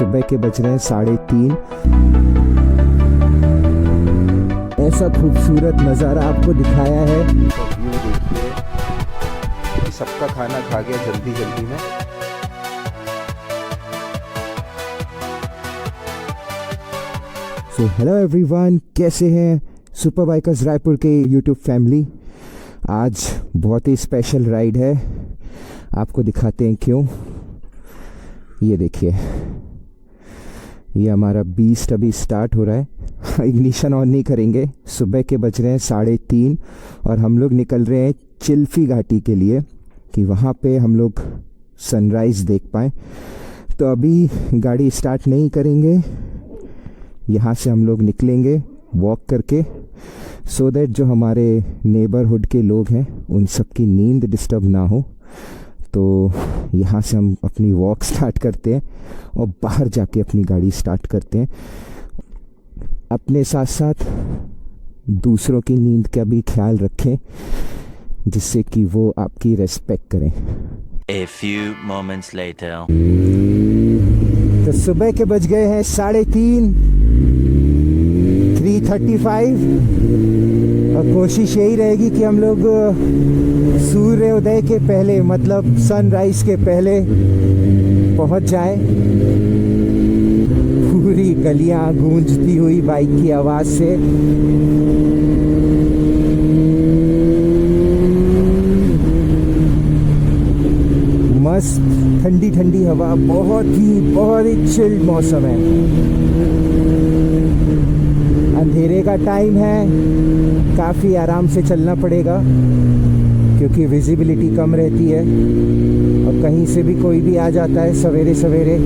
सुबह के बज रहे हैं 3:30। ऐसा खूबसूरत नज़ारा आपको दिखाया है। व्यू देखिए, सबका खाना खा गया जल्दी जल्दी में। सो हेलो एवरीवन, कैसे हैं सुपर बाइकर्स रायपुर के यूट्यूब फैमिली। आज बहुत ही स्पेशल राइड है, आपको दिखाते हैं क्यों। ये देखिए, ये हमारा बीस्ट अभी स्टार्ट हो रहा है। इग्निशन ऑन नहीं करेंगे। सुबह के बज रहे हैं 3:30 और हम लोग निकल रहे हैं चिल्फी घाटी के लिए कि वहाँ पे हम लोग सनराइज़ देख पाएँ। तो अभी गाड़ी स्टार्ट नहीं करेंगे, यहाँ से हम लोग निकलेंगे वॉक करके, सो दैट जो हमारे नेबरहुड के लोग हैं उन सब की नींद डिस्टर्ब ना हो। तो यहाँ से हम अपनी वॉक स्टार्ट करते हैं और बाहर जाके अपनी गाड़ी स्टार्ट करते हैं। अपने साथ साथ दूसरों की नींद का भी ख्याल रखें, जिससे कि वो आपकी रेस्पेक्ट करें। A few moments later. तो सुबह के बज गए हैं 3:30, 3:35 और कोशिश यही रहेगी कि हम लोग सूर्योदय के पहले, मतलब सनराइज के पहले पहुंच जाएं। पूरी गलियां गूंजती हुई बाइक की आवाज़ से। मस्त ठंडी ठंडी हवा, बहुत ही चिल्ड मौसम है। अंधेरे का टाइम है, काफ़ी आराम से चलना पड़ेगा क्योंकि विजिबिलिटी कम रहती है और कहीं से भी कोई भी आ जाता है सवेरे सवेरे।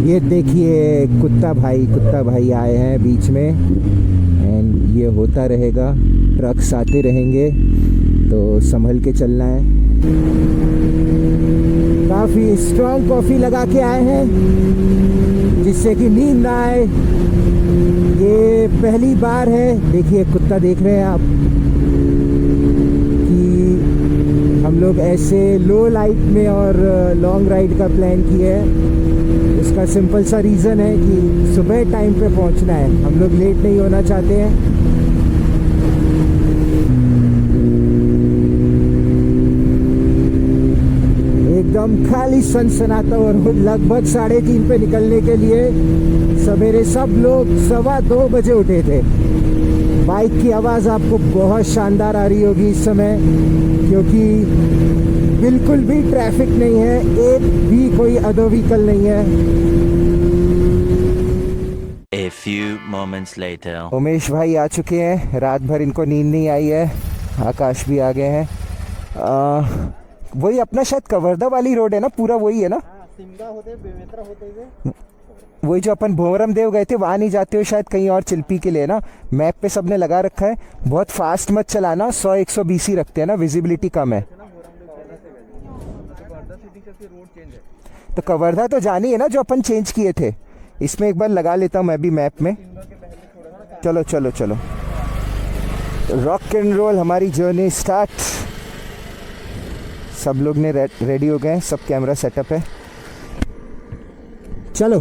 ये देखिए कुत्ता भाई आए हैं बीच में, एंड ये होता रहेगा। ट्रक्स आते रहेंगे तो संभल के चलना है। काफ़ी स्ट्रॉन्ग कॉफ़ी लगा के आए हैं जिससे कि नींद ना आए। ये पहली बार है, देखिए कुत्ता देख रहे हैं आप, कि हम लोग ऐसे लो लाइट में और लॉन्ग राइड का प्लान किया है। इसका सिंपल सा रीज़न है कि सुबह टाइम पे पहुंचना है, हम लोग लेट नहीं होना चाहते हैं। एकदम खाली सनसनाता और लगभग 3:30 पे निकलने के लिए सवेरे सब लोग 2:15 बजे उठे थे। बाइक की आवाज़ आपको बहुत शानदार आ रही होगी इस समय, क्योंकि बिल्कुल भी ट्रैफिक नहीं है, एक भी कोई अदर व्हीकल नहीं है। A few moments later. Umesh भाई आ चुके हैं, रात भर इनको नींद नहीं आई है। आकाश भी आ गए हैं। वही अपना शायद कवर्धा वाली रोड है ना, पूरा वही है ना? सिमगा होते बेमेतरा होते हुए वही जो अपन भोरम देव गए थे, वहाँ नहीं जाते हो शायद, कहीं और चिल्पी के लिए ना। मैप पे सबने लगा रखा है, बहुत फास्ट मत चलाना, 100-120 ही रखते हैं ना, विजिबिलिटी कम है। तो कवर्धा तो जानी है ना, जो अपन चेंज किए थे। इसमें एक बार लगा लेता हूँ मैं भी मैप में। चलो चलो चलो, रॉक एंड रोल, हमारी जर्नी स्टार्ट। सब लोग ने रेडी हो गए, सब कैमरा सेटअप है, चलो।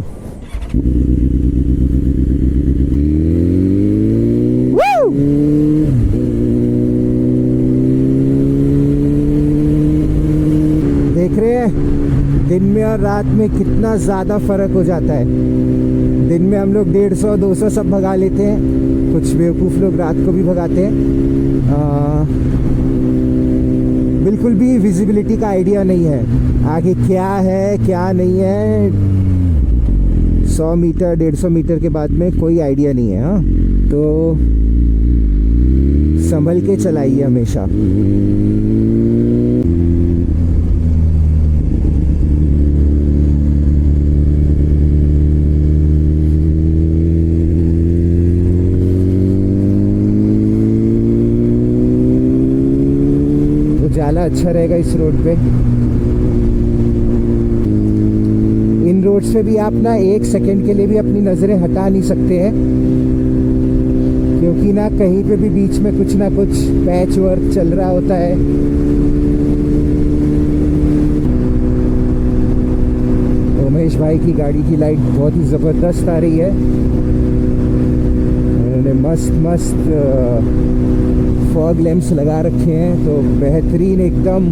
देख रहे हैं दिन में और रात में कितना ज़्यादा फर्क हो जाता है। दिन में हम लोग 150-200 सब भगा लेते हैं, कुछ बेवकूफ़ लोग रात को भी भगाते हैं। बिल्कुल भी विजिबिलिटी का आइडिया नहीं है, आगे क्या है क्या नहीं है। 100 मीटर 150 मीटर के बाद में कोई आइडिया नहीं है। हाँ, तो संभल के चलाइए हमेशा। उजाला अच्छा रहेगा इस रोड पे। इन रोड्स पे भी आप ना 1 सेकंड के लिए भी अपनी नज़रें हटा नहीं सकते हैं, क्योंकि ना कहीं पे भी बीच में कुछ ना कुछ पैच वर्क चल रहा होता है। उमेश भाई की गाड़ी की लाइट बहुत ही ज़बरदस्त आ रही है। उन्होंने मस्त मस्त फॉग लैंप्स लगा रखे हैं, तो बेहतरीन एकदम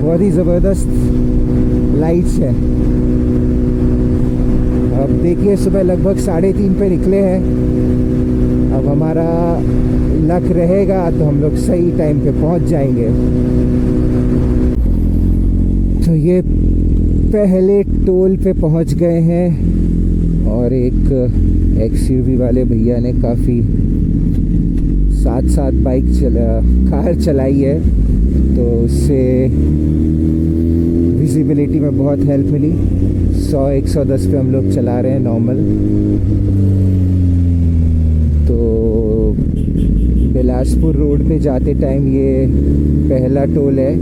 बहुत ही ज़बरदस्त लाइट्स है। अब देखिए सुबह लगभग 3:30 पे निकले हैं। अब हमारा लक रहेगा तो हम लोग सही टाइम पे पहुंच जाएंगे। तो ये पहले टोल पे पहुंच गए हैं और एक एक्सयूवी वाले भैया ने काफ़ी साथ साथ कार चलाई है, तो उससे विजिबिलिटी में बहुत हेल्प मिली। 100-110 पे हम लोग चला रहे हैं नॉर्मल। तो बिलासपुर रोड पे जाते टाइम ये पहला टोल है।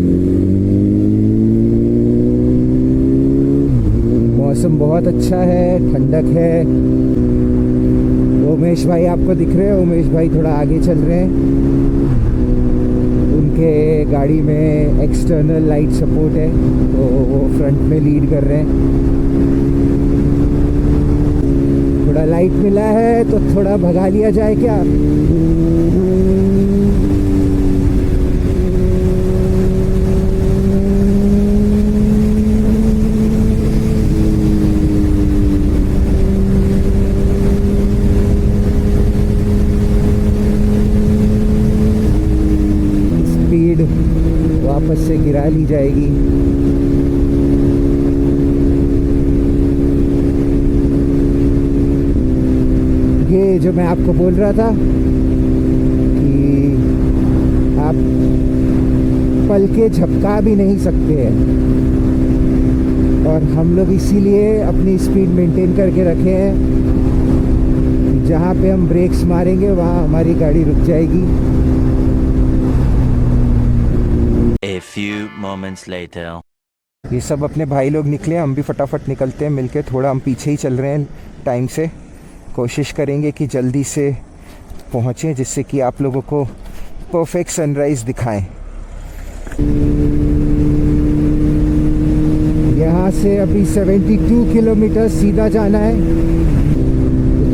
मौसम बहुत अच्छा है, ठंडक है। उमेश भाई आपको दिख रहे हैं, उमेश भाई थोड़ा आगे चल रहे हैं। उनके गाड़ी में एक्सटर्नल लाइट सपोर्ट है, तो वो फ्रंट में लीड कर रहे हैं। थोड़ा लाइट मिला है तो थोड़ा भगा लिया जाए क्या? स्पीड वापस से गिरा ली जाएगी। ये जो मैं आपको बोल रहा था कि आप पल के झपका भी नहीं सकते हैं, और हम लोग इसीलिए अपनी स्पीड मेंटेन करके रखे हैं। जहाँ पे हम ब्रेक्स मारेंगे वहाँ हमारी गाड़ी रुक जाएगी। A few moments later. ये सब अपने भाई लोग निकले, हम भी फटाफट निकलते हैं मिलके। थोड़ा हम पीछे ही चल रहे हैं टाइम से। कोशिश करेंगे कि जल्दी से पहुँचें, जिससे कि आप लोगों को परफेक्ट सनराइज़ दिखाएं। यहाँ से अभी 72 किलोमीटर सीधा जाना है।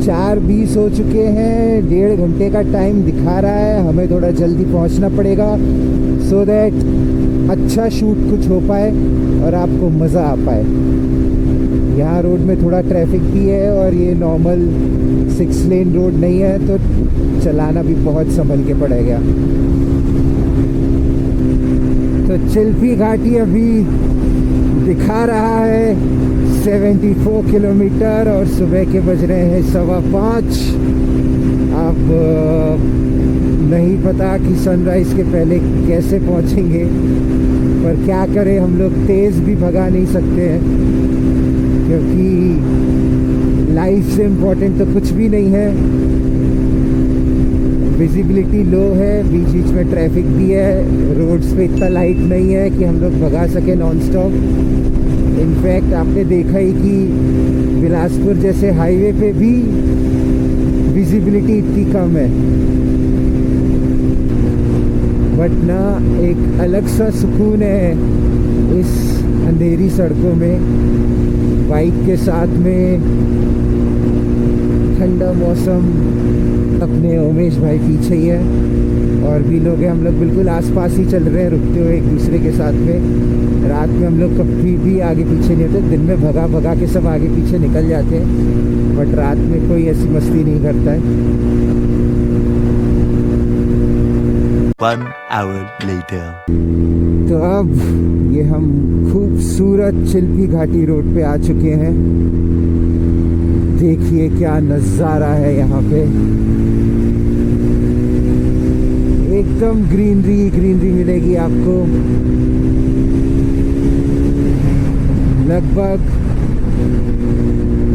4:20 हो चुके हैं, 1.5 घंटे का टाइम दिखा रहा है। हमें थोड़ा जल्दी पहुँचना पड़ेगा, सो दैट अच्छा शूट कुछ हो पाए और आपको मज़ा आ पाए। यहाँ रोड में थोड़ा ट्रैफिक भी है, और ये नॉर्मल 6 लेन रोड नहीं है, तो चलाना भी बहुत संभल के पड़ेगा। तो चिल्पी घाटी अभी दिखा रहा है 74 किलोमीटर, और सुबह के बज रहे हैं 5:15। अब नहीं पता कि सनराइज़ के पहले कैसे पहुंचेंगे, पर क्या करें, हम लोग तेज़ भी भगा नहीं सकते हैं, क्योंकि लाइफ से इम्पोर्टेंट तो कुछ भी नहीं है। विजिबिलिटी लो है, बीच बीच में ट्रैफिक भी है, रोड्स पे इतना लाइट नहीं है कि हम लोग भगा सके नॉन स्टॉप। इनफैक्ट आपने देखा ही कि बिलासपुर जैसे हाईवे पे भी विजिबिलिटी इतनी कम है। बट ना एक अलग सा सुकून है इस अंधेरी सड़कों में, बाइक के साथ में, ठंडा मौसम। अपने उमेश भाई पीछे ही है, और भी लोग हैं। हम लोग बिल्कुल आसपास ही चल रहे हैं, रुकते हुए एक दूसरे के साथ में। रात में हम लोग कभी भी आगे पीछे नहीं होते। दिन में भगा भगा के सब आगे पीछे निकल जाते हैं, बट रात में कोई ऐसी मस्ती नहीं करता है। 1 hour later. तो अब ये हम खूबसूरत चिल्पी घाटी रोड पे आ चुके हैं। देखिए क्या नज़ारा है यहाँ पे, एकदम ग्रीनरी मिलेगी आपको। लगभग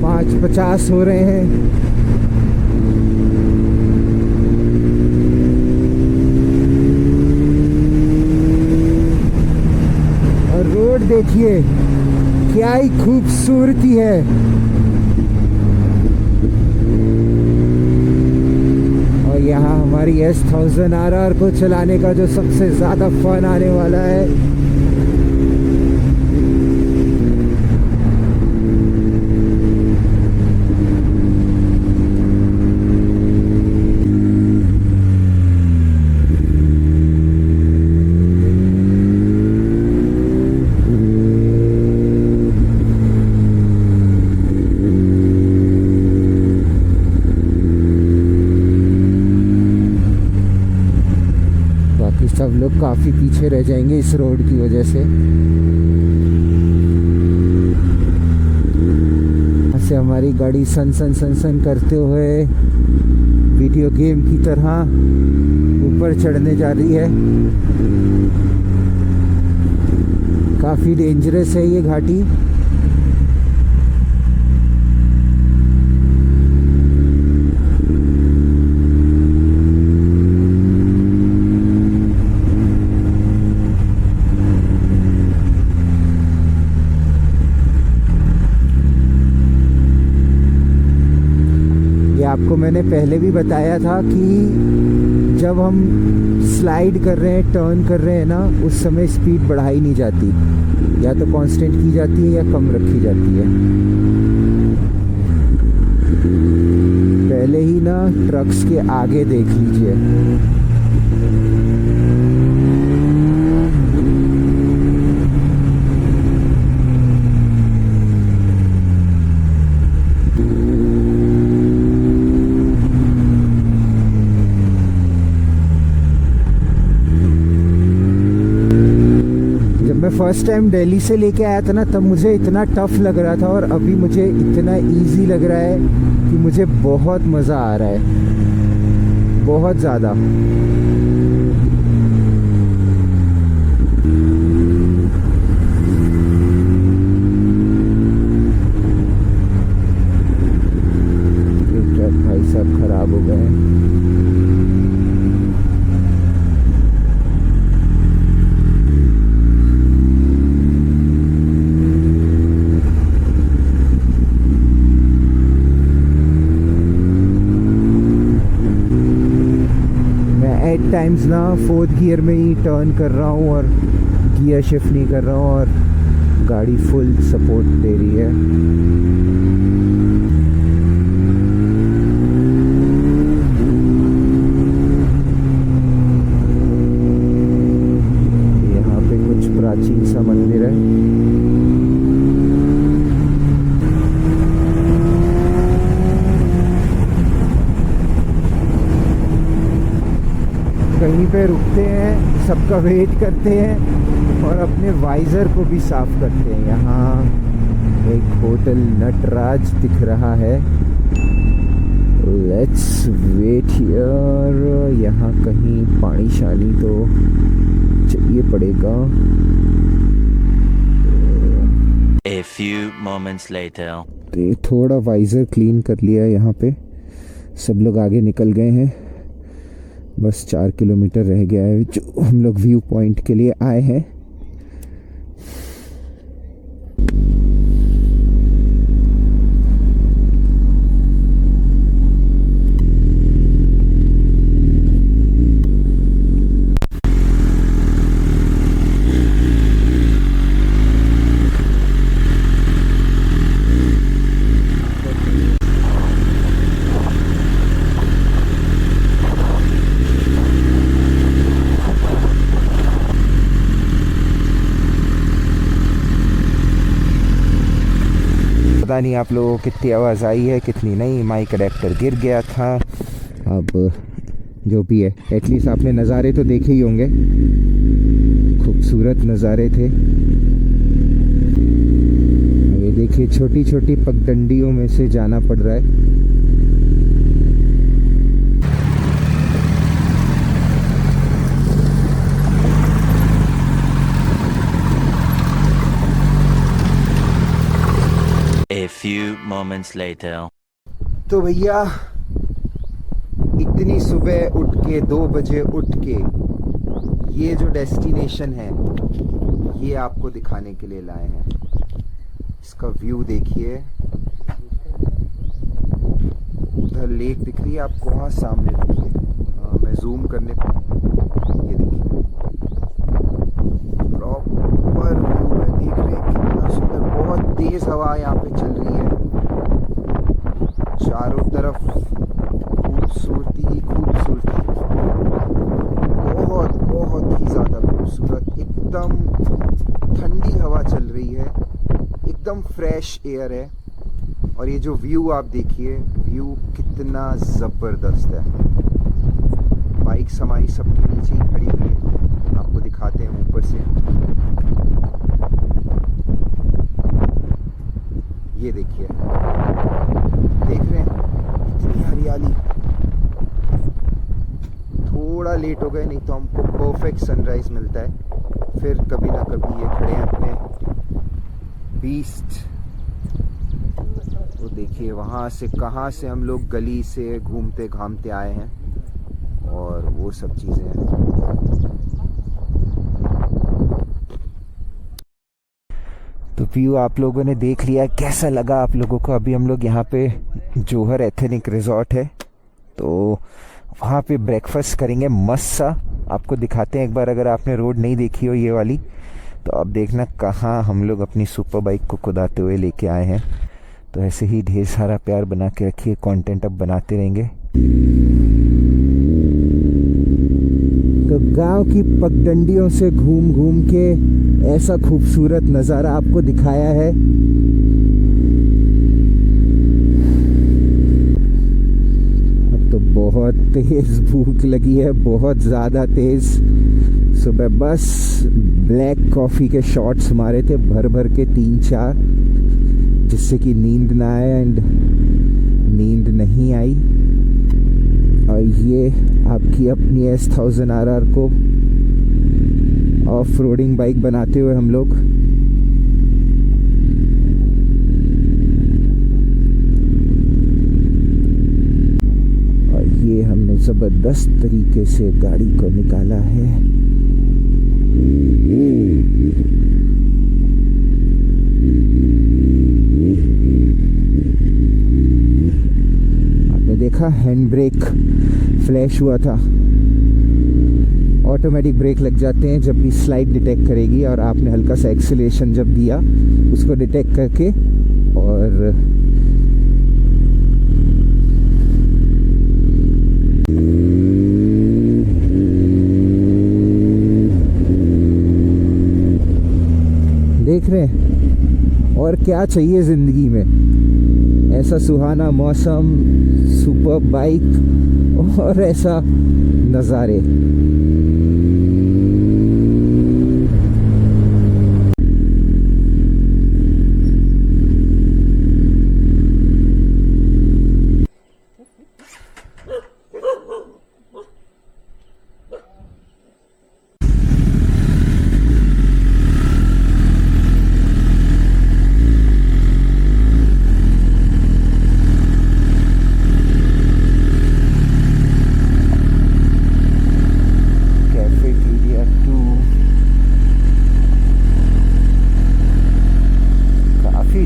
5:50 हो रहे हैं। और रोड देखिए क्या ही खूबसूरती है। और यहाँ हमारी S1000 RR को चलाने का जो सबसे ज़्यादा फन आने वाला है। बाकी सब लोग काफ़ी पीछे रह जाएंगे इस रोड की वजह से। ऐसे हमारी गाड़ी सन सन सन सन करते हुए वीडियो गेम की तरह ऊपर चढ़ने जा रही है। काफ़ी डेंजरस है ये घाटी। आपको मैंने पहले भी बताया था कि जब हम स्लाइड कर रहे हैं, टर्न कर रहे हैं ना, उस समय स्पीड बढ़ाई नहीं जाती, या तो कांस्टेंट की जाती है या कम रखी जाती है। पहले ही ना ट्रक्स के आगे देख लीजिए। फर्स्ट टाइम दिल्ली से लेके आया था ना, तब मुझे इतना टफ लग रहा था, और अभी मुझे इतना इजी लग रहा है कि मुझे बहुत मज़ा आ रहा है, बहुत ज़्यादा। भाई साहब खराब हो गए। टाइम्स ना 4th गियर में ही टर्न कर रहा हूँ और गियर शिफ्ट नहीं कर रहा हूँ, और गाड़ी फुल सपोर्ट दे रही है। यहाँ पे कुछ प्राचीन सा मंदिर है। कहीं पे रुकते हैं, सबका वेट करते हैं और अपने वाइज़र को भी साफ करते हैं। यहाँ एक होटल नटराज दिख रहा है। Let's wait here. यहाँ कहीं पानी शानी तो चाहिए पड़ेगा। A few moments later. थोड़ा वाइज़र क्लीन कर लिया है। यहाँ पे सब लोग आगे निकल गए हैं, बस 4 किलोमीटर रह गया है जो हम लोग व्यू पॉइंट के लिए आए हैं। पता नहीं आप लोगों को कितनी आवाज़ आई है, कितनी नहीं। माइक अडेप्टर गिर गया था। अब जो भी है, एटलीस्ट आपने नज़ारे तो देखे ही होंगे। खूबसूरत नज़ारे थे। ये देखिए, छोटी छोटी पगडंडियों में से जाना पड़ रहा है। A few moments later. तो भैया, इतनी सुबह उठ के 2 बजे उठ के ये जो डेस्टिनेशन है, ये आपको दिखाने के लिए लाए हैं। इसका व्यू देखिए। उधर लेक दिख रही है आपको, वहाँ सामने देखिए। मैं जूम करने ये देखिए, प्रॉपर व्यू है। देख रहे हैं कितना सुंदर। बहुत तेज हवा यहाँ पे चल रही है। चारों तरफ खूबसूरती ही खूबसूरती, बहुत बहुत ही ज़्यादा खूबसूरत। एकदम ठंडी हवा चल रही है, एकदम फ्रेश एयर है। और ये जो व्यू आप देखिए, व्यू कितना ज़बरदस्त है। बाइक्स हमारी सबके नीचे ही खड़ी हुई है। आपको दिखाते हैं ऊपर से। ये देखिए, देख रहे हैं इतनी हरियाली। थोड़ा लेट हो गए, नहीं तो हमको परफेक्ट सनराइज मिलता है। फिर कभी ना कभी ये खड़े हैं अपने बीस्ट। तो देखिए वहाँ से कहाँ से हम लोग गली से घूमते घामते आए हैं और वो सब चीज़ें हैं। तो व्यू आप लोगों ने देख लिया, कैसा लगा आप लोगों को? अभी हम लोग यहाँ पे जोहर एथेनिक रिजॉर्ट है, तो वहाँ पे ब्रेकफास्ट करेंगे मस्त सा। आपको दिखाते हैं एक बार, अगर आपने रोड नहीं देखी हो ये वाली, तो अब देखना कहाँ हम लोग अपनी सुपर बाइक को कुदाते हुए लेके आए हैं। तो ऐसे ही ढेर सारा प्यार बना के रखिए, कंटेंट अब बनाते रहेंगे। तो गांव की पगडंडियों से घूम घूम के ऐसा खूबसूरत नज़ारा आपको दिखाया है। अब तो बहुत तेज़ भूख लगी है, बहुत ज़्यादा तेज़। सुबह बस ब्लैक कॉफ़ी के शॉट्स मारे थे भर भर के 3-4, जिससे कि नींद ना आए, एंड नींद नहीं आई। और ये आपकी अपनी S1000RR को ऑफ रोडिंग बाइक बनाते हुए हम लोग और ये हमने ज़बरदस्त तरीके से गाड़ी को निकाला है। आपने देखा हैंड ब्रेक फ्लैश हुआ था। ऑटोमेटिक ब्रेक लग जाते हैं जब भी स्लाइड डिटेक्ट करेगी, और आपने हल्का सा एक्सीलरेशन जब दिया उसको डिटेक्ट करके, और देख रहे हैं। और क्या चाहिए ज़िंदगी में? ऐसा सुहाना मौसम, सुपर बाइक और ऐसा नज़ारे।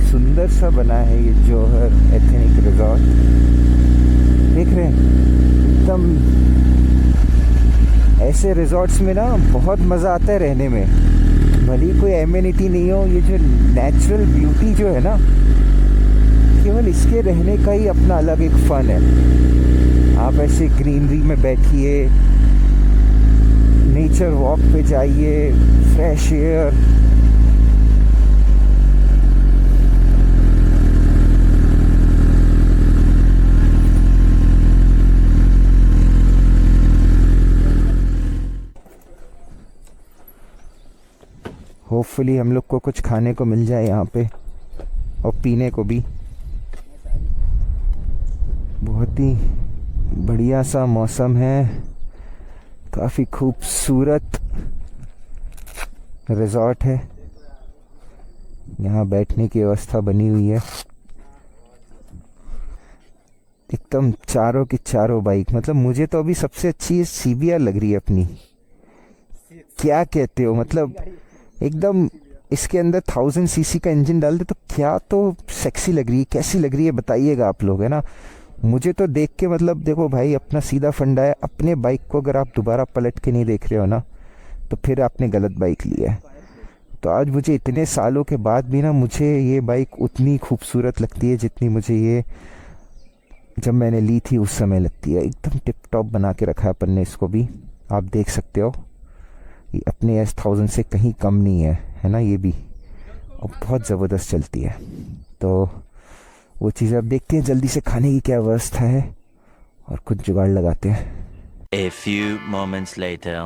सुंदर सा बना है ये जोहर एथेनिक रिजॉर्ट। देख रहे हैं, एकदम ऐसे रिजॉर्ट्स में ना बहुत मज़ा आता है रहने में। भले कोई एमिनिटी नहीं हो, ये जो नेचुरल ब्यूटी जो है ना, केवल इसके रहने का ही अपना अलग एक फन है। आप ऐसे ग्रीनरी में बैठिए, नेचर वॉक पे जाइए, फ्रेश एयर। होपफुली हम लोग को कुछ खाने को मिल जाए यहाँ पे, और पीने को भी। बहुत ही बढ़िया सा मौसम है, काफ़ी खूबसूरत रिजॉर्ट है। यहाँ बैठने की व्यवस्था बनी हुई है। एकदम चारों की चारों बाइक, मतलब मुझे तो अभी सबसे अच्छी CBR लग रही है अपनी। क्या कहते हो? मतलब एकदम इसके अंदर 1000 cc का इंजन डाल दे तो क्या तो सेक्सी लग रही है। कैसी लग रही है बताइएगा आप लोग, है ना? मुझे तो देख के, मतलब देखो भाई, अपना सीधा फंडा है। अपने बाइक को अगर आप दोबारा पलट के नहीं देख रहे हो ना, तो फिर आपने गलत बाइक ली है। तो आज मुझे इतने सालों के बाद भी ना, मुझे ये बाइक उतनी खूबसूरत लगती है जितनी मुझे ये जब मैंने ली थी उस समय लगती है। एकदम टिप टॉप बना के रखा है अपन ने इसको भी, आप देख सकते हो। ये अपने S1000 से कहीं कम नहीं है ना ये भी, और बहुत ज़बरदस्त चलती है। तो वो चीज़ अब देखते हैं जल्दी से खाने की क्या व्यवस्था है और कुछ जुगाड़ लगाते हैं। A few moments later.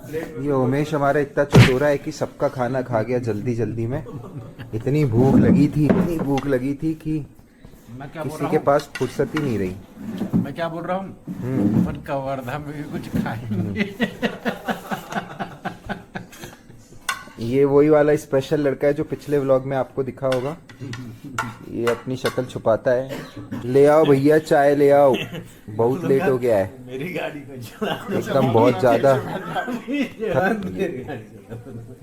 ये उमेश हमारा इतना चतुरा है कि सबका खाना खा गया जल्दी जल्दी में। इतनी भूख लगी थी कि मैं क्या बोल किसी रहा के हूँ पास फुर्सत ही नहीं रही। मैं क्या बोल रहा हूँ अपन कवर्धा में भी कुछ खाएंगे। ये वही वाला स्पेशल लड़का है जो पिछले व्लॉग में आपको दिखा होगा। ये अपनी शक्ल छुपाता है। ले आओ भैया चाय ले आओ, बहुत लेट हो गया है। मेरी गाड़ी को चला एकदम बहुत ज्यादा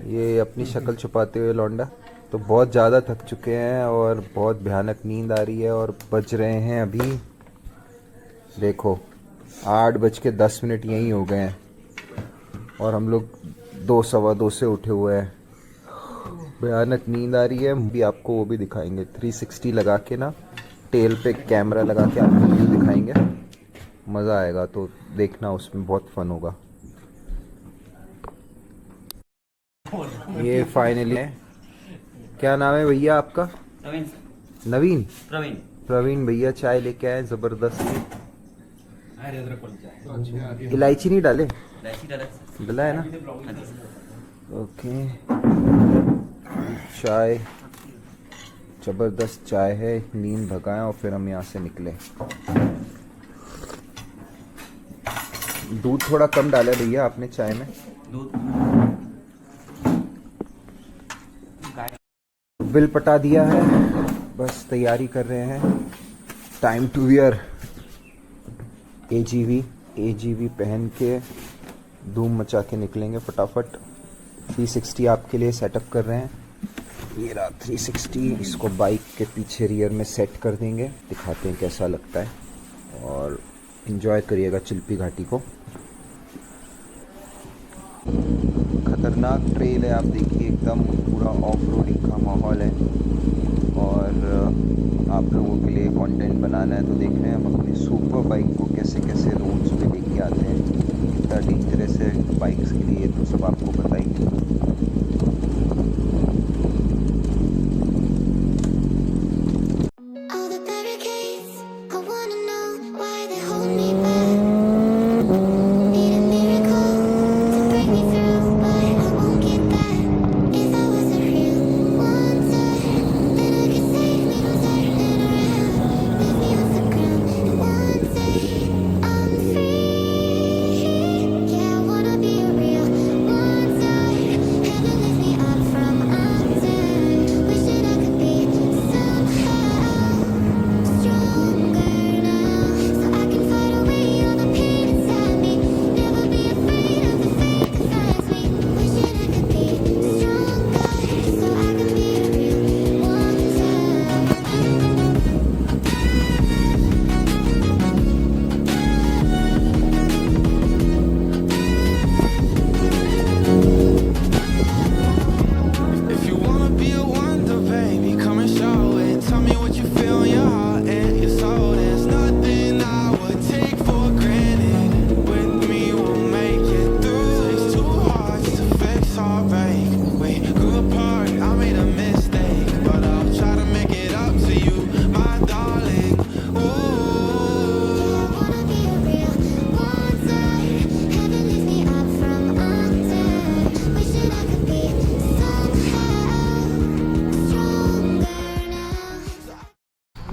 ये अपनी शक्ल छुपाते हुए लौंडा तो बहुत ज़्यादा थक चुके हैं और बहुत भयानक नींद आ रही है। और बज रहे हैं अभी देखो 8:10 यहीं हो गए हैं और हम लोग 2 सवा 2 से उठे हुए हैं। भयानक नींद आ रही है। भी आपको वो भी दिखाएंगे 360 लगा के ना, टेल पे कैमरा लगा के आपको व्यू दिखाएंगे। मज़ा आएगा तो देखना, उसमें बहुत फन होगा। ये फाइनली है। क्या नाम है भैया आपका? नवीन। प्रवीण भैया चाय लेके आए ज़बरदस्त। इलायची नहीं डाले? डला है ना? ओके। चाय ज़बरदस्त चाय है। नींद भगाएं और फिर हम यहाँ से निकले। दूध थोड़ा कम डाला भैया आपने चाय में। बिल पटा दिया है, बस तैयारी कर रहे हैं। टाइम टू वियर एजीवी पहन के धूम मचा के निकलेंगे फटाफट। 360 आपके लिए सेटअप कर रहे हैं। ये रहा 360। इसको बाइक के पीछे रियर में सेट कर देंगे, दिखाते हैं कैसा लगता है और एंजॉय करिएगा चिल्पी घाटी को। खतरनाक ट्रेल है, आप देखिए एकदम पूरा ऑफ रोडिंग का माहौल है। और आप लोगों के लिए कंटेंट बनाना है तो देख रहे हैं हम अपनी सुपर बाइक को कैसे कैसे रोड्स पे लेके आते हैं। कितना डेंजरस है बाइक्स के लिए तो सब आपको बताएंगे।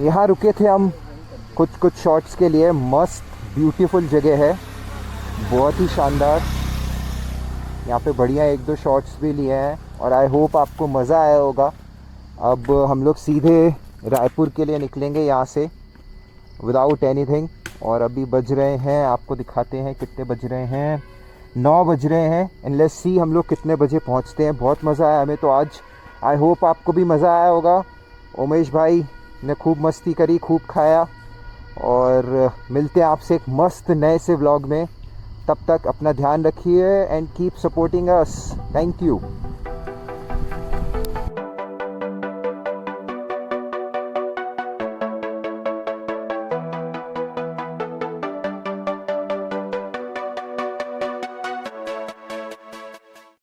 यहाँ रुके थे हम कुछ शॉट्स के लिए। मस्त ब्यूटीफुल जगह है, बहुत ही शानदार। यहाँ पे बढ़िया 1-2 शॉट्स भी लिए हैं और आई होप आपको मज़ा आया होगा। अब हम लोग सीधे रायपुर के लिए निकलेंगे यहाँ से विदाउट एनीथिंग। और अभी बज रहे हैं, आपको दिखाते हैं कितने बज रहे हैं। 9 बज रहे हैं। एंड लेट्स सी हम लोग कितने बजे पहुँचते हैं। बहुत मज़ा आया हमें तो आज। आई होप आपको भी मज़ा आया होगा। उमेश भाई ने खूब मस्ती करी, खूब खाया। और मिलते हैं आपसे एक मस्त नए से व्लॉग में। तब तक अपना ध्यान रखिए and keep supporting us. Thank you.